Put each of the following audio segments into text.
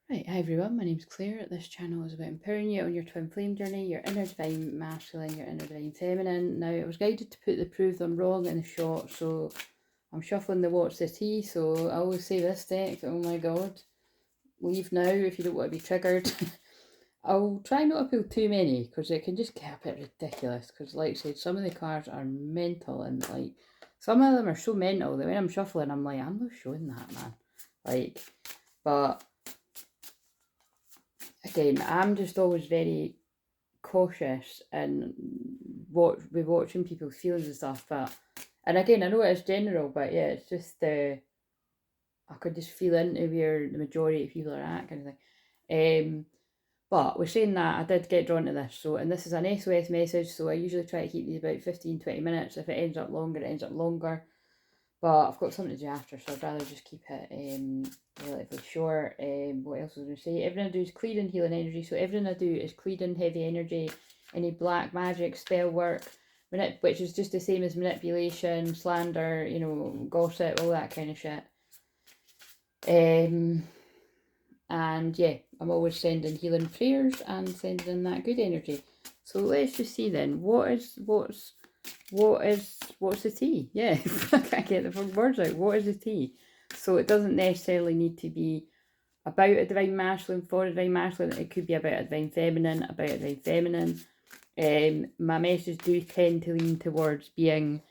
Right, hi everyone, my name's Claire. This channel is about empowering you on your twin flame journey, your inner divine masculine, your inner divine feminine. Now, I was guided to put the prove them wrong in the shot, so I'm shuffling the Watch the Tea, so I always say this deck, oh my god, leave now if you don't want to be triggered. I'll try not to pull too many, because it can just get a bit ridiculous, because like I said, some of the cards are mental, and like, some of them are so mental that when I'm shuffling, I'm like, I'm not showing that, man. Like, but again, I'm just always very cautious and watching people's feelings and stuff. But and again, I know it's general, but yeah, it's just I could just feel into where the majority of people are at, kind of thing. But we're saying that I did get drawn to this, so and this is an SOS message, so I usually try to keep these about 15-20 minutes. If it ends up longer, it ends up longer. But I've got something to do after, so I'd rather just keep it relatively short. What else was I going to say? Everything I do is clearing healing energy. So everything I do is clearing heavy energy, any black magic, spell work, which is just the same as manipulation, slander, you know, gossip, all that kind of shit. And yeah, I'm always sending healing prayers and sending in that good energy. So let's just see then, what's the tea? Yeah, I can't get the words out. What is the tea? So it doesn't necessarily need to be about a divine masculine, for a divine masculine. It could be about a divine feminine, about a divine feminine. My messages do tend to lean towards being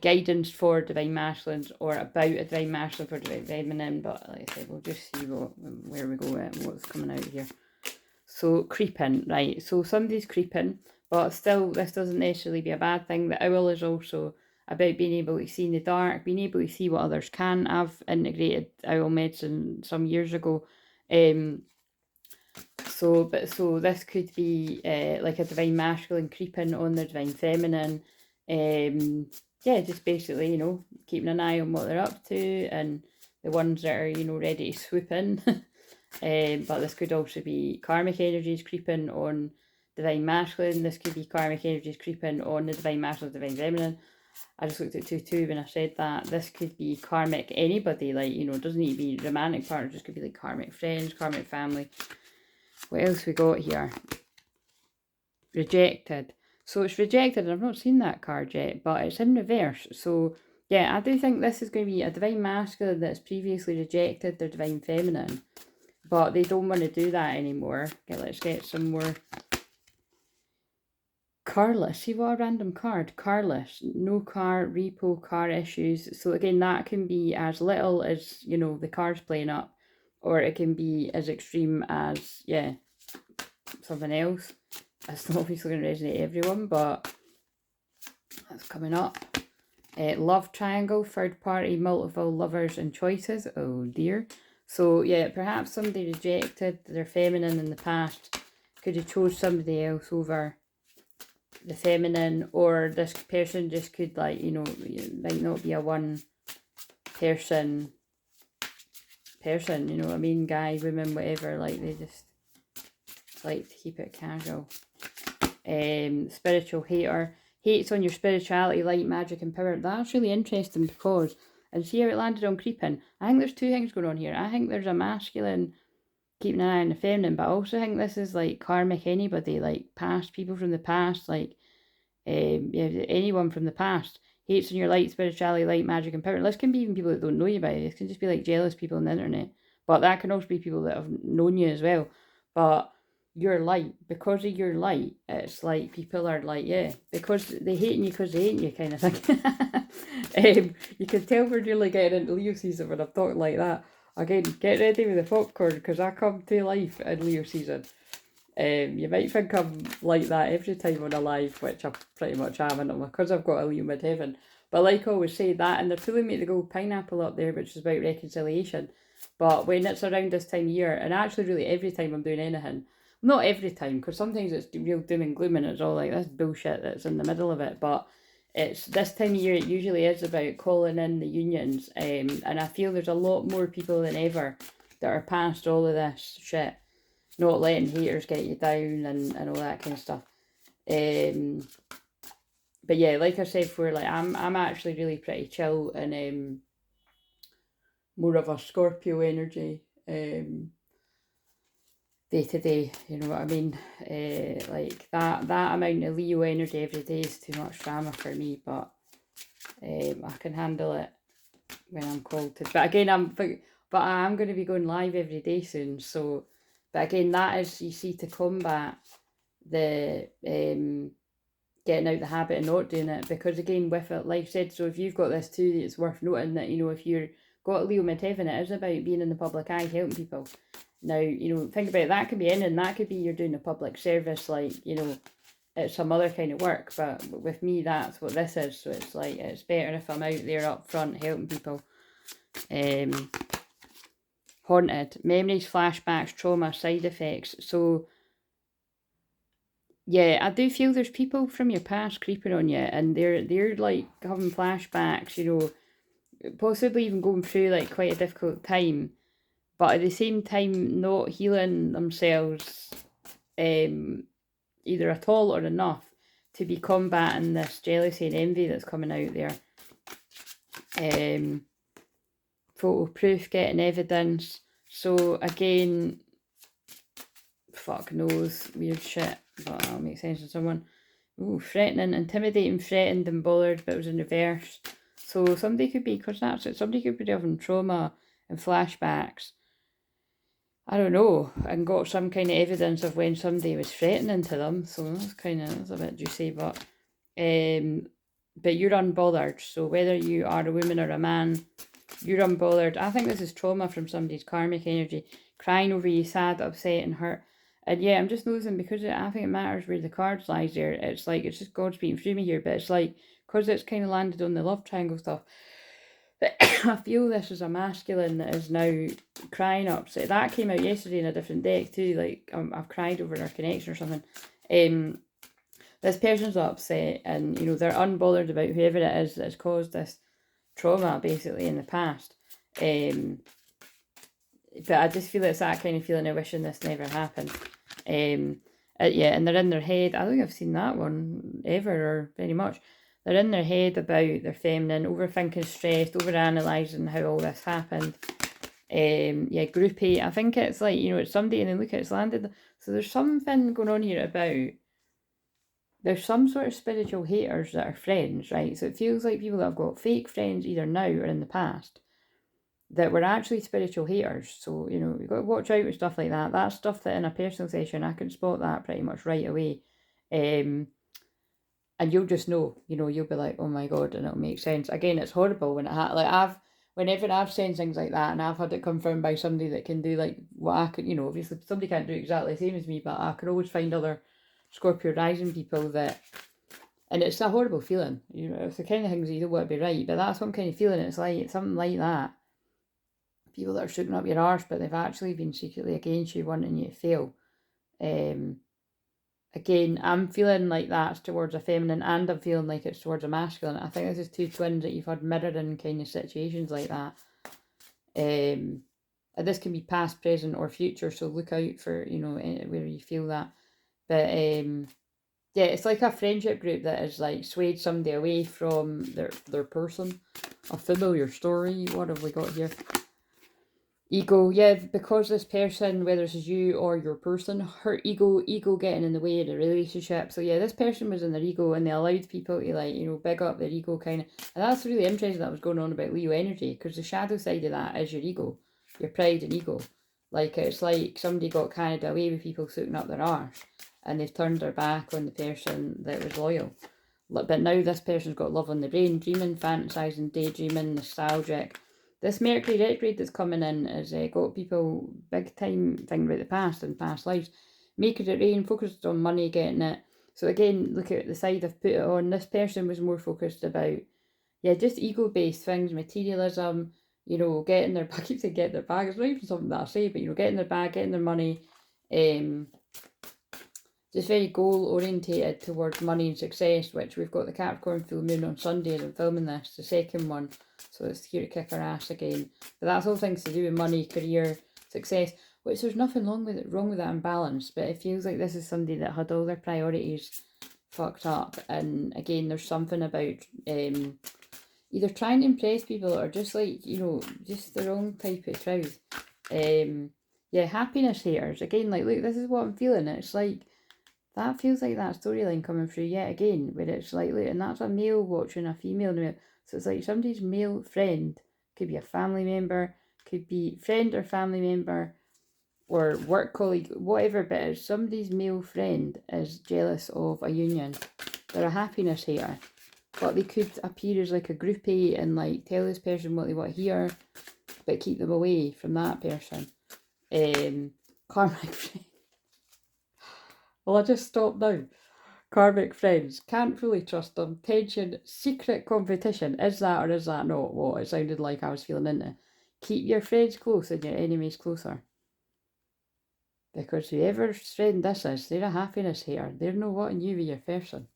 guidance for divine masculines or about a divine masculine for divine feminine. But like I said, we'll just see where we go and what's coming out here. So creeping, right? So somebody's creeping, but still, this doesn't necessarily be a bad thing. The owl is also about being able to see in the dark, being able to see what others can. I've integrated owl medicine some years ago. So this could be like a divine masculine creeping on the divine feminine. Yeah, just basically, you know, keeping an eye on what they're up to and the ones that are, you know, ready to swoop in. But this could also be karmic energies creeping on divine masculine. This could be karmic energies creeping on the divine masculine, divine feminine. I just looked at 2-2 when I said that. This could be karmic anybody, like, you know, it doesn't need to be romantic partners, just could be like karmic friends, karmic family. What else we got here? Rejected. So it's rejected, and I've not seen that card yet, but it's in reverse. So yeah, I do think this is going to be a divine masculine that's previously rejected their divine feminine, but they don't want to do that anymore. Okay, let's get some more. Carless. See what a random card. Carless. No car, repo, car issues. So again, that can be as little as, you know, the car's playing up, or it can be as extreme as, yeah, something else. That's not obviously going to resonate everyone, but that's coming up. Love triangle, third party, multiple lovers and choices. Oh dear. So yeah, perhaps somebody rejected their feminine in the past. Could have chose somebody else over the feminine, or this person just could, like, you know, it might not be a one person, you know what I mean, guy, women, whatever, like they just like to keep it casual. Spiritual hater, hates on your spirituality, light, magic and power. That's really interesting because, and see how it landed on creeping. I think there's two things going on here. I think there's a masculine keeping an eye on the feminine, but I also think this is like karmic anybody, like past people from the past, like yeah, anyone from the past hates on your light, spirituality, light, magic and power. This can be even people that don't know you by it. This can just be like jealous people on the internet, but that can also be people that have known you as well. But your light, because of your light, it's like people are like, yeah, because they hating you because they hate you, kind of thing. You can tell we're really getting into Leo season when I'm talking like that. Again, get ready with the popcorn because I come to life in Leo season. You might think I'm like that every time on a live, which I pretty much am, and because I've got a Leo midheaven. But like I always say, that, and they're pulling me to go pineapple up there, which is about reconciliation. But when it's around this time of year, and actually really every time I'm doing anything, not every time, because sometimes it's real doom and gloom and it's all like this bullshit that's in the middle of it, but it's this time of year, it usually is about calling in the unions, and I feel there's a lot more people than ever that are past all of this shit, not letting haters get you down and all that kind of stuff. But yeah, like I said before, like I'm actually really pretty chill and more of a Scorpio energy. day to day, you know what I mean? Like that amount of Leo energy every day is too much drama for me, but I can handle it when I'm called to. But again, I am going to be going live every day soon, so, but again, that is, you see, to combat the getting out the habit and not doing it, because again, with it, like I said, so if you've got this too, it's worth noting that, you know, if you're got a Leo midheaven, it is about being in the public eye, helping people. Now, you know, think about it, that could be in, and that could be you're doing a public service, like, you know, it's some other kind of work, but with me, that's what this is. So it's like, it's better if I'm out there up front helping people. Haunted, memories, flashbacks, trauma, side effects. So yeah, I do feel there's people from your past creeping on you, and they're like having flashbacks, you know, possibly even going through like quite a difficult time, but at the same time not healing themselves either at all or enough to be combating this jealousy and envy that's coming out there. Photo proof, getting evidence. So again, fuck knows, weird shit, but that'll make sense to someone. Ooh, threatening, intimidating, threatened and bothered, but it was in reverse. So somebody could be, because that's it, somebody could be having trauma and flashbacks, I don't know, and got some kind of evidence of when somebody was threatening to them. So that's a bit juicy, but you're unbothered. So whether you are a woman or a man, you're unbothered. I think this is trauma from somebody's karmic energy, crying over you, sad, upset and hurt. And yeah, I'm just noticing, because I think it matters where the cards lies there. It's like, it's just God speaking through me here, but it's like, because it's kind of landed on the love triangle stuff, I feel this is a masculine that is now crying upset. That came out yesterday in a different deck too, like I've cried over our connection or something. This person's upset, and you know, they're unbothered about whoever it is that's caused this trauma basically in the past. But I just feel it's that kind of feeling of wishing this never happened. Yeah, and they're in their head. I don't think I've seen that one ever or very much. They're in their head about their feminine, overthinking, stressed, overanalyzing how all this happened. Yeah, groupie. I think it's like, you know, it's somebody, and then look, it's landed. So there's something going on here about, there's some sort of spiritual haters that are friends, right? So it feels like people that have got fake friends either now or in the past that were actually spiritual haters. So, you know, you've got to watch out with stuff like that. That's stuff that in a personal session, I can spot that pretty much right away. And you'll just know, you know, you'll be like, oh my God, and it'll make sense. Again, it's horrible when it whenever I've seen things like that, and I've had it confirmed by somebody that can do like what I could, you know, obviously somebody can't do exactly the same as me, but I can always find other Scorpio rising people that, and it's a horrible feeling, you know, it's the kind of things that you don't want to be right, but that's what kind of feeling it's like, something like that. People that are shooting up your arse, but they've actually been secretly against you, wanting you to fail. Again, I'm feeling like that's towards a feminine, and I'm feeling like it's towards a masculine. I think this is two twins that you've had mirroring kind of situations like that. And this can be past, present or future, so look out for, you know, where you feel that. But yeah, it's like a friendship group that has like swayed somebody away from their person. A familiar story. What have we got here? Ego, yeah, because this person, whether it's you or your person, her ego getting in the way of the relationship. So yeah, this person was in their ego, and they allowed people to, like, you know, big up their ego kind of. And that's really interesting that was going on about Leo energy, because the shadow side of that is your ego, your pride and ego. Like, it's like somebody got carried away with people suiting up their arse, and they've turned their back on the person that was loyal. But now this person's got love on the brain, dreaming, fantasizing, daydreaming, nostalgic. This Mercury retrograde that's coming in has got people big time thinking about the past and past lives, making it rain, focused on money, getting it. So again, look at the side I've put it on. This person was more focused about, yeah, just ego-based things, materialism, you know, getting their, I keep saying get their bag, it's not even something that I say, but, you know, getting their bag, getting their money, just very goal-orientated towards money and success, which we've got the Capricorn full moon on Sunday as I'm filming this, the second one. So it's here to kick our ass again. But that's all things to do with money, career, success, which there's nothing wrong with that imbalance. But it feels like this is somebody that had all their priorities fucked up. And again, there's something about either trying to impress people or just, like, you know, just the wrong type of crowd. Yeah, happiness haters. Again, like, look, this is what I'm feeling. It's like, that feels like that storyline coming through yet again, where it's like, look, and that's a male watching a female male. So it's like somebody's male friend, could be a family member, could be friend or family member, or work colleague, whatever, but it's somebody's male friend is jealous of a union. They're a happiness hater, but they could appear as like a groupie and like tell this person what they want to hear, but keep them away from that person. Karmic friend. Well, I just stopped now. Karmic friends. Can't fully trust them. Tension. Secret competition. Is that or is that not what it sounded like I was feeling into? Keep your friends close and your enemies closer. Because whoever's friend this is, they're a happiness hater. They're not wanting you with your person.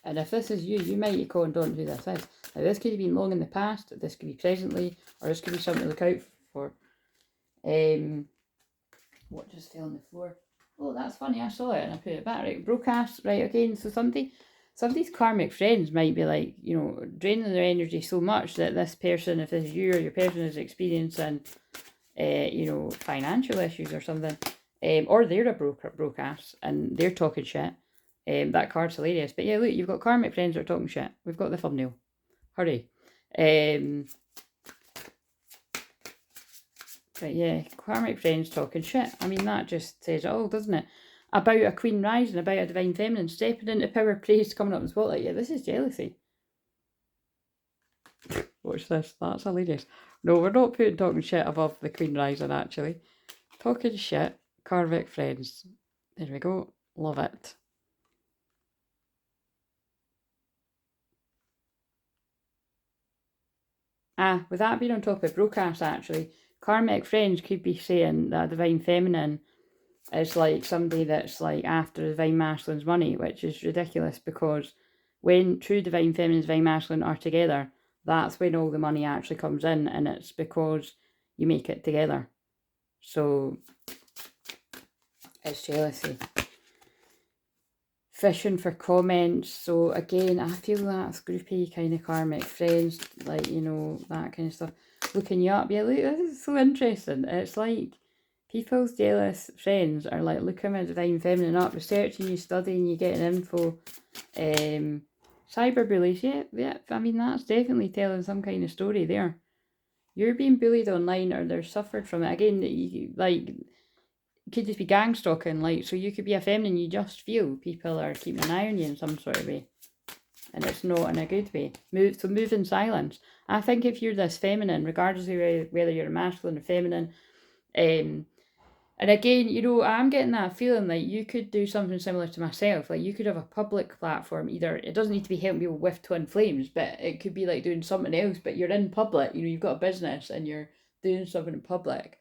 And if this is you, you might comment on who this is. Now, this could have been long in the past, this could be presently, or this could be something to look out for. What just fell on the floor? Oh, that's funny, I saw it and I put it back. Right, broadcast, right, again, so somebody's karmic friends might be like, you know, draining their energy so much that this person, if this is you or your person, is experiencing, you know, financial issues or something. Or they're a broadcast and they're talking shit. That card's hilarious. But yeah, look, you've got karmic friends that are talking shit. We've got the thumbnail. Hurry. But yeah, karmic friends talking shit. I mean, that just says it all, doesn't it? About a queen rising, about a divine feminine, stepping into power, praise, coming up in the spotlight. Yeah, this is jealousy. Watch this. That's hilarious. No, we're not putting talking shit above the queen rising, actually. Talking shit, karmic friends. There we go. Love it. With that being on top of broadcast, actually, karmic friends could be saying that divine feminine is like somebody that's like after divine masculine's money, which is ridiculous because when true divine feminine and divine masculine are together, that's when all the money actually comes in, and it's because you make it together. So it's jealousy. Fishing for comments. So again, I feel that's groupie kind of karmic friends, like, you know, that kind of stuff. Looking you up. Yeah, look, this is so interesting. It's like people's jealous friends are like looking at divine feminine up, researching you, studying you, getting info. Cyberbullies, yeah. I mean, that's definitely telling some kind of story there. You're being bullied online, or they're suffered from it. Again, you, like, could just be gang stalking, like, so you could be a feminine, you just feel people are keeping an eye on you in some sort of way, and it's not in a good way. Move in silence. I think if you're this feminine, regardless of whether you're a masculine or feminine, and again, you know, I'm getting that feeling like you could do something similar to myself. Like, you could have a public platform. Either it doesn't need to be helping people with twin flames, but it could be like doing something else, but you're in public, you know, you've got a business and you're doing something in public.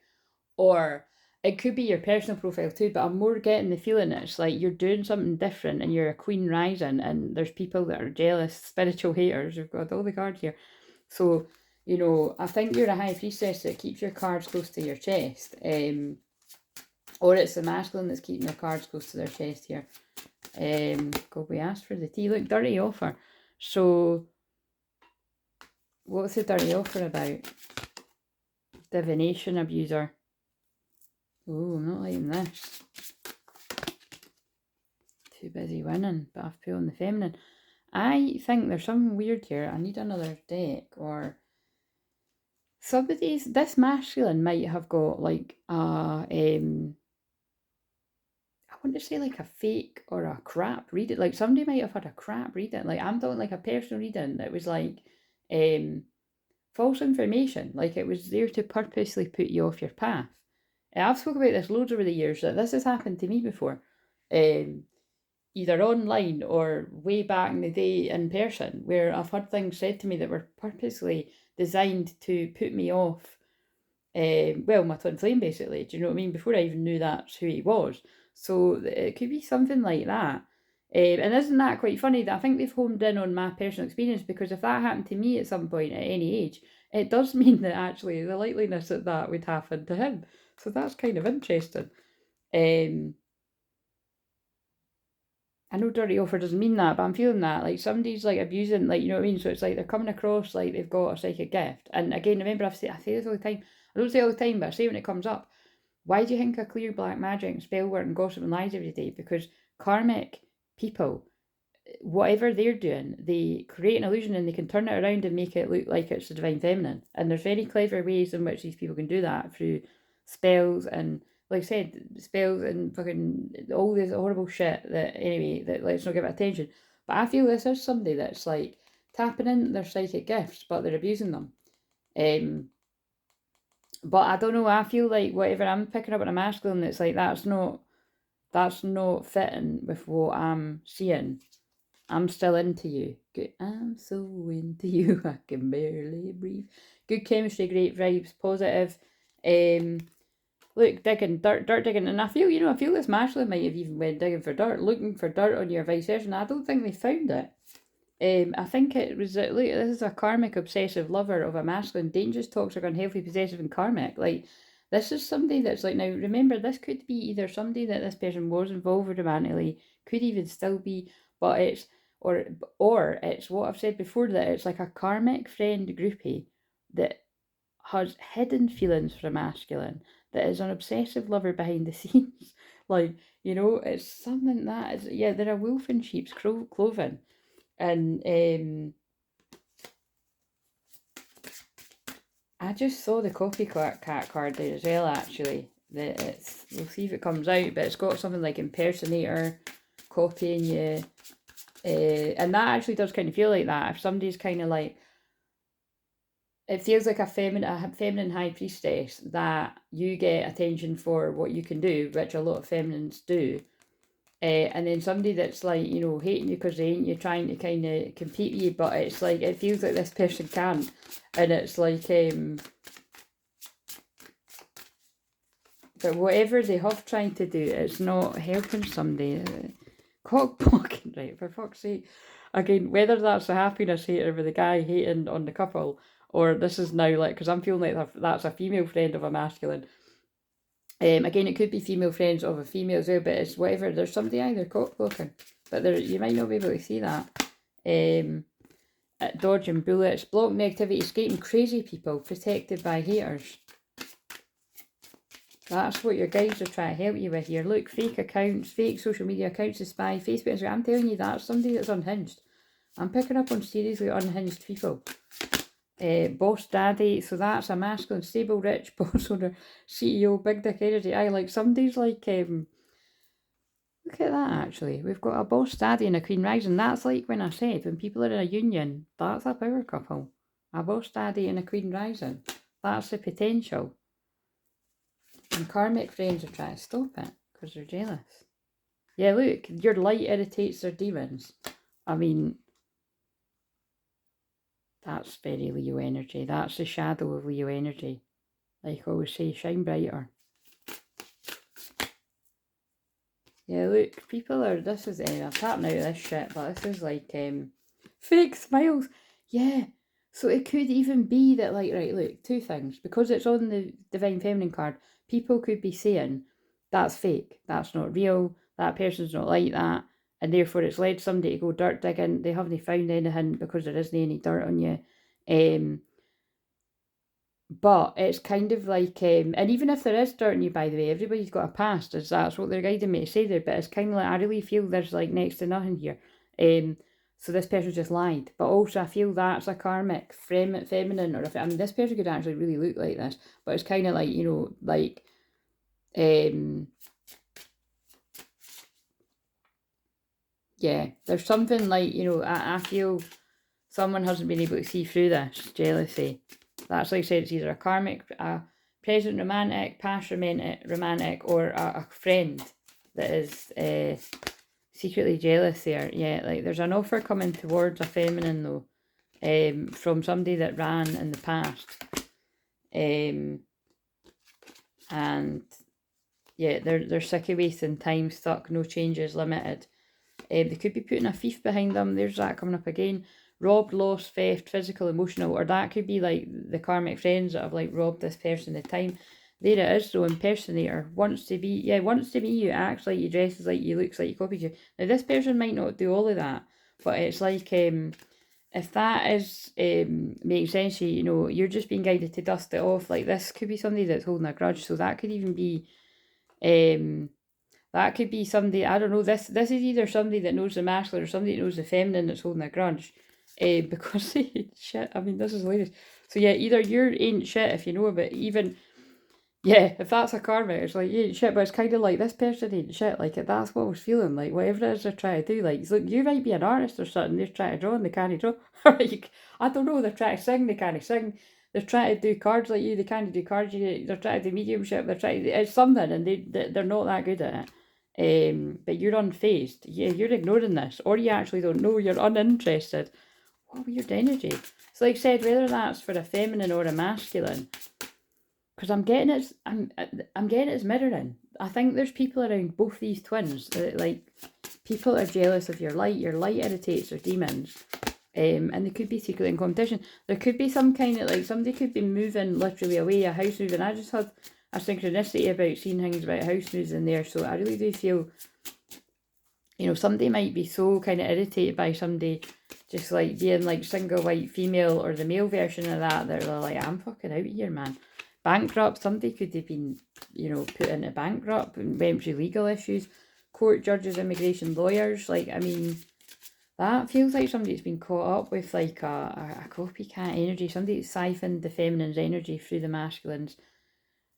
Or it could be your personal profile too, but I'm more getting the feeling it's like you're doing something different and you're a queen rising, and there's people that are jealous, spiritual haters. We've got all the cards here. So, you know, I think you're a high priestess that keeps your cards close to your chest. Or it's the masculine that's keeping their cards close to their chest here. God, we asked for the tea. Look, dirty offer. So, what's the dirty offer about? Divination abuser. Oh, I'm not liking this. Too busy winning, but I've put on the feminine. I think there's something weird here. I need another deck, or this masculine might have got like I want to say like a fake or a crap reading. Like, somebody might have had a crap reading. Like, I'm talking like a personal reading that was like false information. Like, it was there to purposely put you off your path. And I've spoken about this loads over the years, that this has happened to me before. Either online or way back in the day in person, where I've had things said to me that were purposely designed to put me off, well, my twin flame, basically. Do you know what I mean? Before I even knew that's who he was. So it could be something like that. And isn't that quite funny that I think they've homed in on my personal experience, because if that happened to me at some point at any age, it does mean that actually the likeliness that that would happen to him. So that's kind of interesting. I know dirty offer doesn't mean that, but I'm feeling that. Like, somebody's like abusing, like, you know what I mean? So it's like they're coming across like they've got a psychic gift. And again, remember, I say this all the time. I don't say it all the time, but I say when it comes up. Why do you think I clear black magic and spell work and gossip and lies every day? Because karmic people, whatever they're doing, they create an illusion and they can turn it around and make it look like it's the divine feminine. And there's very clever ways in which these people can do that through spells and, like I said, spells and fucking all this horrible shit that, anyway, that let's not give it attention. But I feel this is somebody that's like tapping into their psychic gifts, but they're abusing them. But I don't know, I feel like whatever I'm picking up on a masculine, it's like that's not fitting with what I'm seeing. I'm still into you. Good. I'm so into you, I can barely breathe. Good chemistry, great vibes, positive. Look, dirt digging, and I feel, I feel this masculine might have even went digging for dirt, looking for dirt on your vice versa, and I don't think they found it. I think it was, look, this is a karmic obsessive lover of a masculine, dangerous, toxic, unhealthy, possessive, and karmic. Like, this is somebody that's like, now remember, this could be either somebody that this person was involved with romantically, could even still be, but it's, or it's what I've said before, that it's like a karmic friend groupie that has hidden feelings for a masculine, that is an obsessive lover behind the scenes. Like, it's something that is, yeah, they're a wolf in sheep's clothing. And I just saw the copycat card there as well, actually. We'll see if it comes out, but it's got something like impersonator, copying you. And that actually does kind of feel like that. If somebody's kind of like, it feels like a feminine high priestess, that you get attention for what you can do, which a lot of feminines do. And then somebody that's like, hating you because they ain't you, trying to kind of compete with you, but it's like, it feels like this person can't. And it's like, but whatever they have trying to do, it's not helping somebody. Cockblocking, right, for fuck's sake. Again, whether that's a happiness hater with the guy hating on the couple, or this is now like, because I'm feeling like that's a female friend of a masculine. Again, it could be female friends of a female as well, but it's whatever. There's somebody either cockblocking, but you might not be able to see that. Dodging bullets, block negativity, escaping crazy people, protected by haters. That's what your guides are trying to help you with here. Look, fake accounts, fake social media accounts to spy, Facebook, Instagram. I'm telling you, that's somebody that's unhinged. I'm picking up on seriously unhinged people. Boss daddy, so that's a masculine, stable, rich boss owner, CEO, big dick energy. Like somebody's like, look at that actually. We've got a boss daddy and a queen rising. That's like when I said, when people are in a union, that's a power couple. A boss daddy and a queen rising. That's the potential. And karmic friends are trying to stop it because they're jealous. Yeah, look, your light irritates their demons. I mean, that's very Leo energy. That's the shadow of Leo energy. Like I always say, shine brighter. Yeah, look, people are, this is, I'm tapping out of this shit, but this is like, fake smiles. Yeah, so it could even be that, like, right, look, two things. Because it's on the Divine Feminine card, people could be saying, that's fake, that's not real, that person's not like that, and therefore it's led somebody to go dirt digging. They haven't found anything because there isn't any dirt on you. But it's kind of like, and even if there is dirt on you, by the way, everybody's got a past, as that's what they're guiding me to say there, but it's kind of like, I really feel there's like next to nothing here. So this person just lied, but also I feel that's a karmic feminine, or if, I mean, this person could actually really look like this, but it's kind of like, like, yeah, there's something like, I feel someone hasn't been able to see through this jealousy. That's like I said, it's either a karmic, a present romantic, past romantic, or a friend that is secretly jealous there. Yeah, like there's an offer coming towards a feminine though, from somebody that ran in the past. And yeah, they're sick of wasting time, stuck, no changes, limited. They could be putting a thief behind them. There's that coming up again. Robbed, lost, theft, physical, emotional, or that could be like the karmic friends that have like robbed this person of time. There it is, though. Impersonator wants to be you, acts like you, dresses like you, looks like you, copies you. Now this person might not do all of that, but it's like if that is makes sense to you, you're just being guided to dust it off. Like this could be somebody that's holding a grudge, so that could even be That could be somebody, I don't know, this is either somebody that knows the masculine or somebody that knows the feminine that's holding a grudge. Because shit, I mean, this is hilarious. So yeah, either you're ain't shit if you know about it, even, yeah, if that's a karmic, it's like, you ain't shit, but it's kind of like, this person ain't shit, like, that's what I was feeling, like, whatever it is they're trying to do, like, look, you might be an artist or something, they're trying to draw and they can't draw, like, I don't know, they're trying to sing, they can't sing, they're trying to do cards like you, they can't do cards, they're trying to do mediumship, they're trying to, it's something, and they're not that good at it. But you're unfazed. Yeah, you're ignoring this, or you actually don't know. You're uninterested. What weird energy. So, like I said, whether that's for a feminine or a masculine, because I'm getting it's mirroring. I think there's people around both these twins that, like, people are jealous of your light. Your light irritates their demons. And they could be secretly in competition. There could be some kind of, like, somebody could be moving literally away, a house moving. I just had a synchronicity about seeing things about house moves in there, so I really do feel, you know, somebody might be so kind of irritated by somebody just like being like single white female or the male version of that, they're like, I'm fucking out of here, man. Bankrupt, somebody could have been, you know, put into bankrupt and went through legal issues, court judges, immigration lawyers, like, I mean, that feels like somebody's been caught up with like a copycat energy, somebody that's siphoned the feminine's energy through the masculine's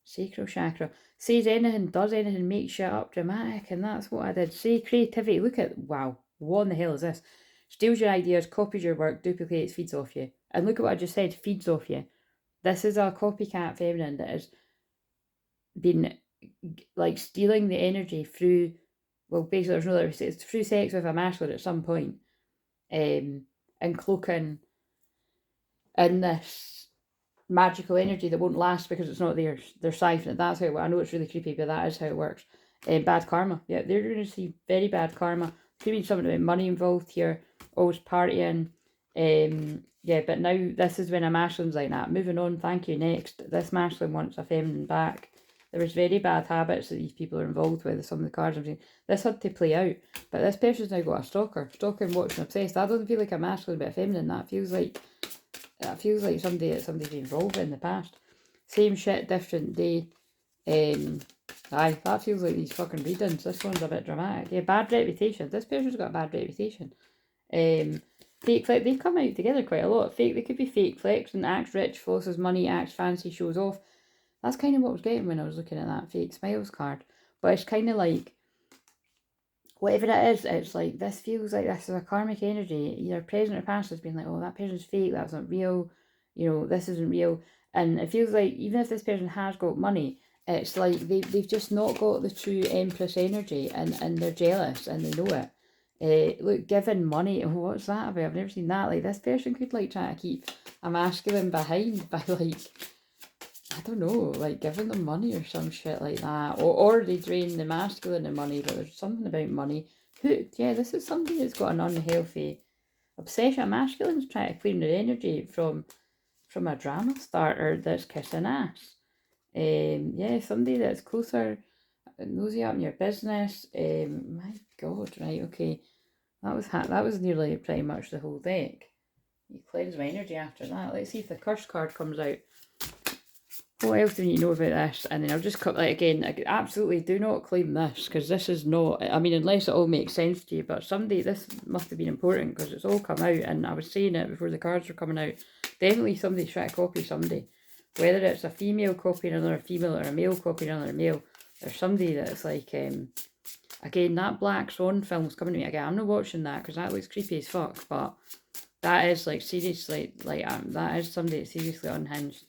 sacral chakra. Says anything, does anything, makes shit up, dramatic, and that's what I did. Say creativity, look at, wow, what in the hell is this? Steals your ideas, copies your work, duplicates, feeds off you. And look at what I just said, feeds off you. This is a copycat feminine that has been like stealing the energy through, well, basically there's no other, it's through sex with a masculine at some point, and cloaking in this magical energy that won't last because it's not theirs. They're siphoning. That's how it works. I know it's really creepy, but that is how it works. Bad karma. Yeah, they're going to see very bad karma. Could be something about money involved here. Always partying. Yeah, but now this is when a masculine's like that. Moving on, thank you, next. This masculine wants a feminine back. There was very bad habits that these people are involved with. Some of the cards I'm seeing. This had to play out. But this person's now got a stalker. Stalking, watching, obsessed. That doesn't feel like a masculine but a feminine. That feels like somebody that somebody's been involved in the past. Same shit, different day. Aye, that feels like these fucking readings. This one's a bit dramatic. Yeah, bad reputation. This person's got a bad reputation. Fake flex. They come out together quite a lot. Fake. They could be fake flex and acts rich, flosses money, acts fancy, shows off. That's kind of what I was getting when I was looking at that fake smiles card. But it's kind of like, whatever it is, it's like, this feels like this is a karmic energy. Either present or past has been like, oh, that person's fake, that's not real, you know, this isn't real. And it feels like, even if this person has got money, it's like they've just not got the true Empress energy, and they're jealous and they know it. Look, giving money, what's that about? I've never seen that. Like, this person could like try to keep a masculine behind by like, I don't know, like giving them money or some shit like that. Or they drain the masculine of money, but there's something about money. Yeah, this is somebody that's got an unhealthy obsession. A masculine's trying to claim their energy from a drama starter that's kissing ass. Yeah, somebody that's closer, nosy up in your business. My God, right, okay. That was nearly pretty much the whole deck. You cleanse my energy after that. Let's see if the curse card comes out. What else do you need to know about this? And then I'll just cut, like, again, absolutely do not claim this, because this is not, I mean, unless it all makes sense to you, but somebody, this must have been important, because it's all come out, and I was saying it before the cards were coming out. Definitely somebody's trying to copy somebody. Whether it's a female copying another female, or a male copying another male, there's somebody that's like, again, that Black Swan film's coming to me again. I'm not watching that, because that looks creepy as fuck, but that is, like, seriously, like, that is somebody that's seriously unhinged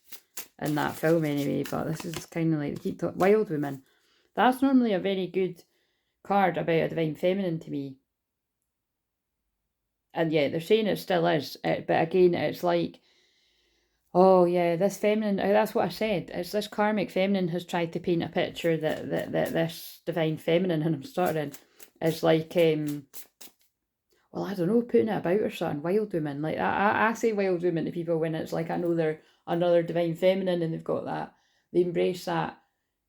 in that film anyway. But this is kind of like, keep talking, Wild Woman. That's normally a very good card about a divine feminine to me. And yeah, they're saying it still is. But again, it's like, oh yeah, this feminine, that's what I said. It's this karmic feminine has tried to paint a picture that this divine feminine, and I'm starting, is like, well, I don't know, putting it about or something. Wild Woman. Like, I say wild woman to people when it's like, I know they're another divine feminine and they've got that, they embrace that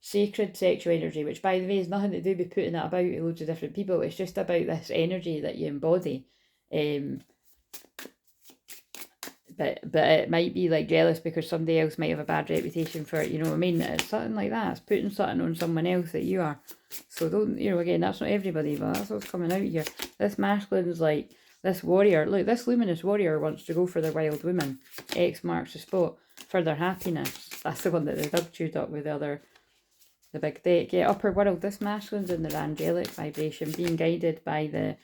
sacred sexual energy, which, by the way, is nothing to do with putting that about to loads of different people. It's just about this energy that you embody. but it might be like jealous because somebody else might have a bad reputation for it, you know what I mean? It's something like that. It's putting something on someone else that you are. So don't, you know, again, that's not everybody, but that's what's coming out here. This masculine's like, this warrior, look, this luminous warrior wants to go for their wild woman. X marks the spot for their happiness. That's the one that they dug chewed up with the big deck. Yeah, upper world, this masculine's in their angelic vibration, being guided by the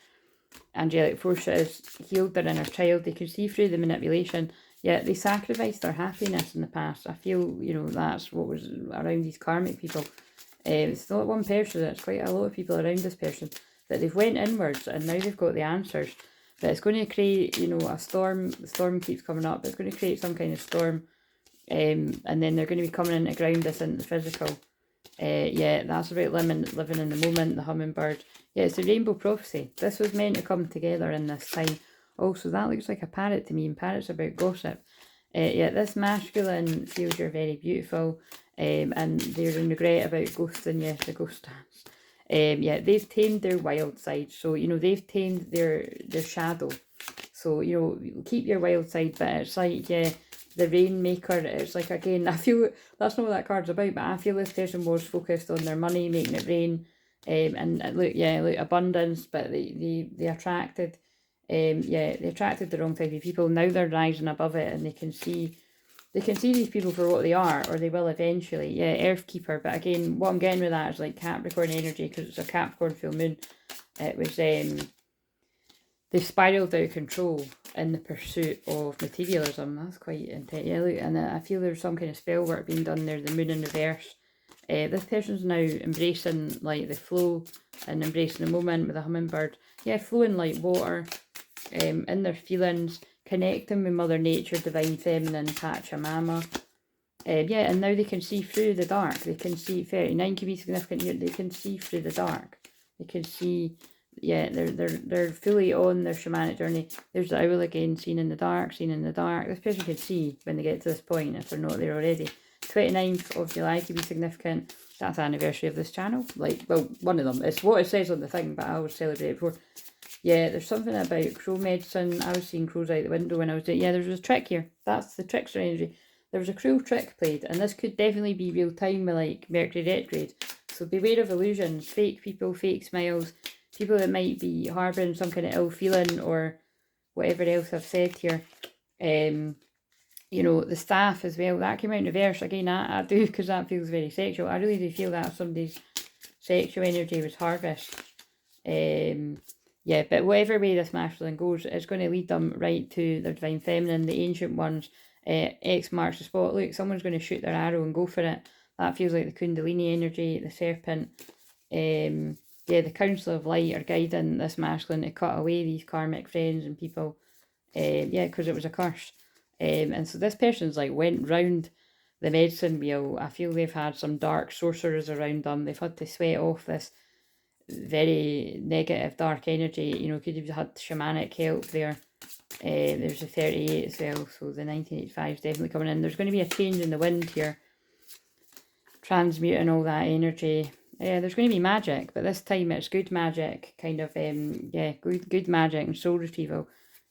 angelic force that has healed their inner child. They can see through the manipulation, yet they sacrificed their happiness in the past. I feel, you know, that's what was around these karmic people. It's not one person, it's quite a lot of people around this person, that they've went inwards and now they've got the answers. But it's going to create, you know, a storm. The storm keeps coming up. It's going to create some kind of storm. And then they're going to be coming in to ground us into the physical. Yeah, that's about living in the moment, the hummingbird. Yeah, it's a rainbow prophecy. This was meant to come together in this time. Also, that looks like a parrot to me, and parrots about gossip. Yeah, this masculine feels you're very beautiful, and they're in regret about ghosting you, the ghost dance. Yeah, they've tamed their wild side. So, you know, they've tamed their shadow. So, you know, keep your wild side, but it's like, yeah, the rainmaker, it's like, again, I feel, that's not what that card's about, but I feel this person was focused on their money, making it rain, and look, yeah, look, abundance, but they attracted, yeah, they attracted the wrong type of people. Now they're rising above it, and they can see these people for what they are, or they will eventually. Yeah, Earthkeeper, but again, what I'm getting with that is like Capricorn energy, because it's a Capricorn full moon. It was, they spiraled out of control in the pursuit of materialism. That's quite intense. Yeah, look, and I feel there's some kind of spell work being done there, the moon in reverse. This person's now embracing like the flow and embracing the moment with a hummingbird. Yeah, flowing like water, in their feelings, connecting with Mother Nature, Divine Feminine, Pachamama. Yeah, and now they can see through the dark. They can see, 39 can be significant here, they can see through the dark. They can see, yeah, they're fully on their shamanic journey. There's the owl again, seen in the dark, seen in the dark. This person can see when they get to this point, if they're not there already. 29th of July could be significant. That's the anniversary of this channel. Like, well, one of them. It's what it says on the thing, but I always celebrate it before. Yeah, there's something about crow medicine. I was seeing crows out the window when I was doing, yeah, there's a trick here. That's the trickster energy. There was a cruel trick played, and this could definitely be real time with like Mercury retrograde. So beware of illusions, fake people, fake smiles, people that might be harbouring some kind of ill feeling or whatever else I've said here. You know, the staff as well, that came out in reverse. Again, I do, because that feels very sexual. I really do feel that somebody's sexual energy was harvest. Yeah, but whatever way this masculine goes, it's going to lead them right to their Divine Feminine, the ancient ones. X marks the spot. Look, someone's going to shoot their arrow and go for it. That feels like the Kundalini energy, the serpent. Yeah, the Council of Light are guiding this masculine to cut away these karmic friends and people. Yeah, because it was a curse. And so this person's like went round the medicine wheel. I feel they've had some dark sorcerers around them. They've had to sweat off this very negative dark energy. You know, could have had shamanic help there. There's a 38 as well, so the 1985 is definitely coming in. There's going to be a change in the wind here, transmuting all that energy. There's going to be magic, but this time it's good magic, kind of, yeah, good magic and soul retrieval.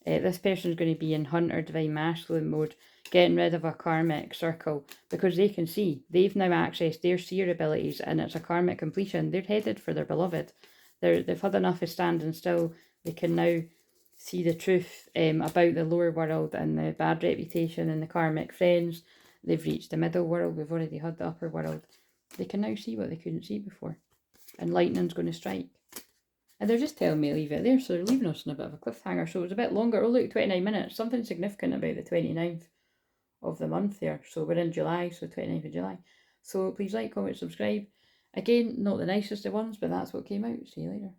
This person's going to be in Hunter Divine Masculine mode, getting rid of a karmic circle, because they can see. They've now accessed their seer abilities, and it's a karmic completion. They're headed for their beloved. They've had enough of standing still. They can now see the truth about the lower world and the bad reputation and the karmic friends. They've reached the middle world. We've already had the upper world. They can now see what they couldn't see before. And lightning's going to strike. And they're just telling me to leave it there, so they're leaving us in a bit of a cliffhanger. So it was a bit longer. Oh, look, 29 minutes. Something significant about the 29th of the month there. So we're in July, so 29th of July. So please like, comment, subscribe. Again, not the nicest of ones, but that's what came out. See you later.